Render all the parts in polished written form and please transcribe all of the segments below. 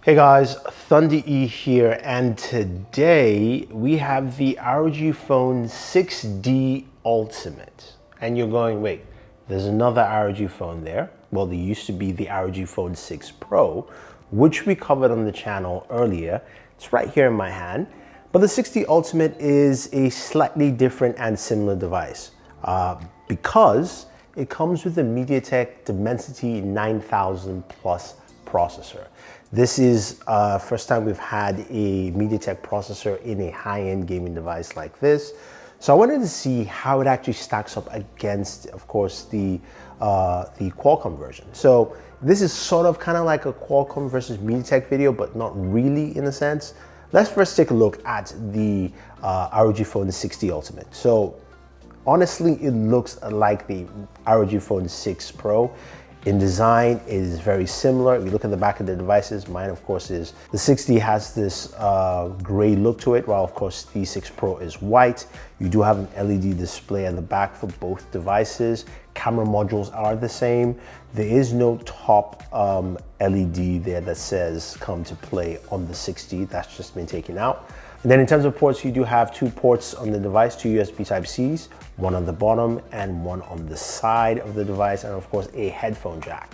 Hey guys, Thunder E here, and today we have the ROG Phone 6D Ultimate. And you're going, wait, there's another ROG phone there. Well, there used to be the ROG Phone 6 Pro, which we covered on the channel earlier. It's right here in my hand. But the 6D Ultimate is a slightly different and similar device because it comes with a Mediatek Dimensity 9000 Plus processor. This is first time we've had a Mediatek processor in a high-end gaming device like this. So I wanted to see how it actually stacks up against, of course, the Qualcomm version. So this is sort of kind of like a Qualcomm versus Mediatek video, but not really in a sense. Let's first take a look at the ROG Phone 6D Ultimate. So honestly, it looks like the ROG Phone 6 Pro. In design, it is very similar. If you look at the back of the devices, mine of course is, the 6D has this gray look to it, while of course the 6 Pro is white. You do have an LED display at the back for both devices. Camera modules are the same. There is no top LED there that says come to play on the 6D. That's just been taken out. And then in terms of ports, you do have 2 ports on the device, 2 USB Type-Cs, one on the bottom and one on the side of the device, and of course a headphone jack.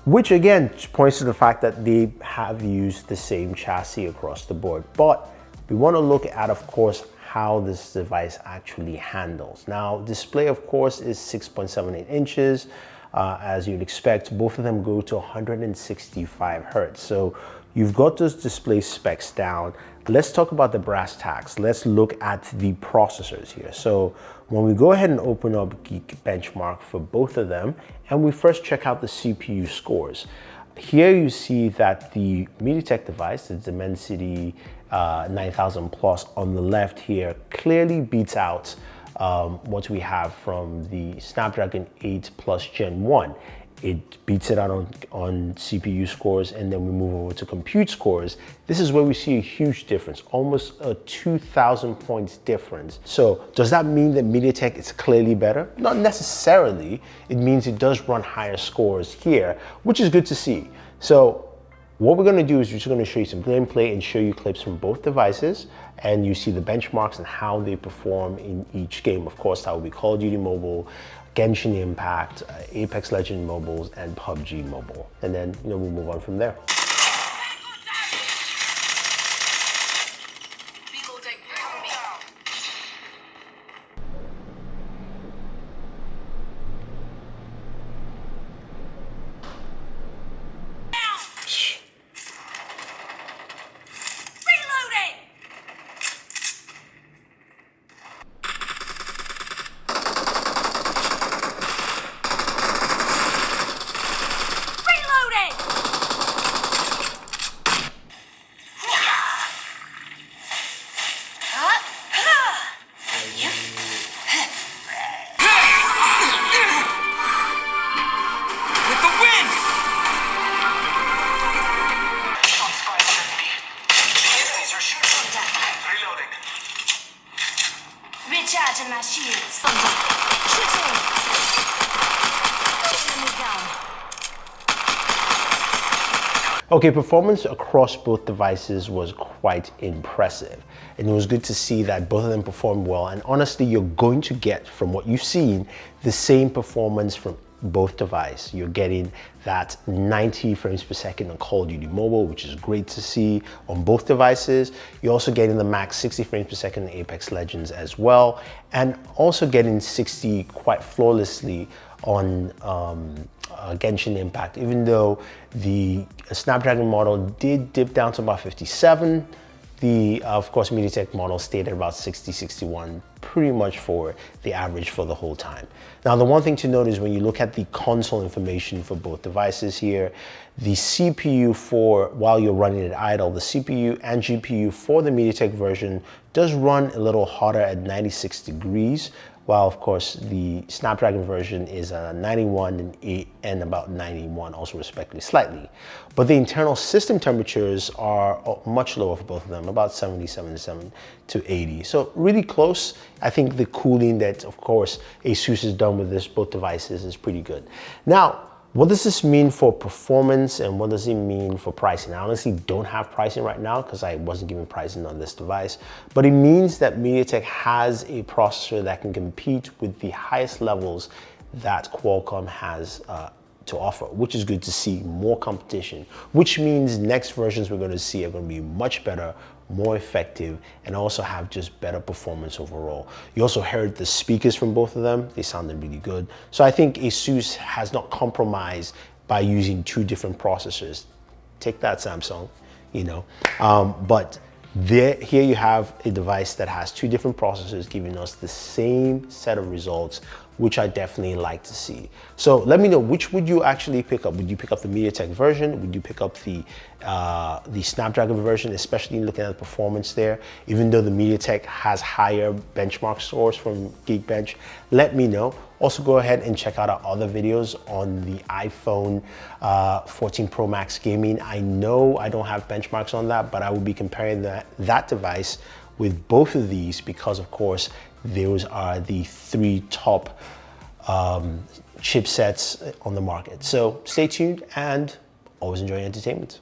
Which again points to the fact that they have used the same chassis across the board. But we want to look at, of course, how this device actually handles. Now, display of course is 6.78 inches. As you'd expect, both of them go to 165 Hertz. So you've got those display specs down. Let's talk about the brass tacks. Let's look at the processors here. So when we go ahead and open up Geekbenchmark for both of them, and we first check out the CPU scores. Here you see that the Mediatek device, the Dimensity 9000 Plus on the left here, clearly beats out what we have from the Snapdragon 8 Plus Gen 1. It beats it out on CPU scores, and then we move over to compute scores. This is where we see a huge difference, almost a 2,000 points difference. So does that mean that Mediatek is clearly better? Not necessarily. It means it does run higher scores here, which is good to see. So what we're gonna do is we're just gonna show you some gameplay and show you clips from both devices, and you see the benchmarks and how they perform in each game. Of course, that will be Call of Duty Mobile, Genshin Impact, Apex Legends Mobiles, and PUBG Mobile. And then we'll move on from there. Recharging my shields. Shooting. Okay, performance across both devices was quite impressive. And it was good to see that both of them performed well. And honestly, you're going to get, from what you've seen, the same performance from both devices. You're getting that 90 frames per second on Call of Duty Mobile, which is great to see on both devices. You're also getting the max 60 frames per second in Apex Legends as well, and also getting 60 quite flawlessly on Genshin Impact, even though the Snapdragon model did dip down to about 57. The, of course, Mediatek model stayed at about 60, 61, pretty much for the average for the whole time. Now, the one thing to note is when you look at the console information for both devices here, the CPU while you're running it idle, the CPU and GPU for the Mediatek version does run a little hotter at 96 degrees, while of course the Snapdragon version is 91 and about 91 also respectively, slightly. But the internal system temperatures are much lower for both of them, about 77 to 80. So really close. I think the cooling that of course Asus has done with both devices is pretty good. Now, What does this mean for performance and what does it mean for pricing? I honestly don't have pricing right now because I wasn't given pricing on this device, but it means that MediaTek has a processor that can compete with the highest levels that Qualcomm has to offer, which is good to see. More competition, which means next versions we're going to see are going to be much better, more effective, and also have just better performance overall. You also heard the speakers from both of them. They sounded really good. So I think Asus has not compromised by using two different processors. Take that, Samsung, you know. But here you have a device that has two different processors giving us the same set of results, which I definitely like to see. So let me know, which would you actually pick up? Would you pick up the MediaTek version? Would you pick up the Snapdragon version, especially looking at the performance there? Even though the MediaTek has higher benchmark scores from Geekbench, let me know. Also go ahead and check out our other videos on the iPhone 14 Pro Max gaming. I know I don't have benchmarks on that, but I will be comparing that device with both of these because, of course, those are the three top chipsets on the market. So stay tuned and always enjoy entertainment.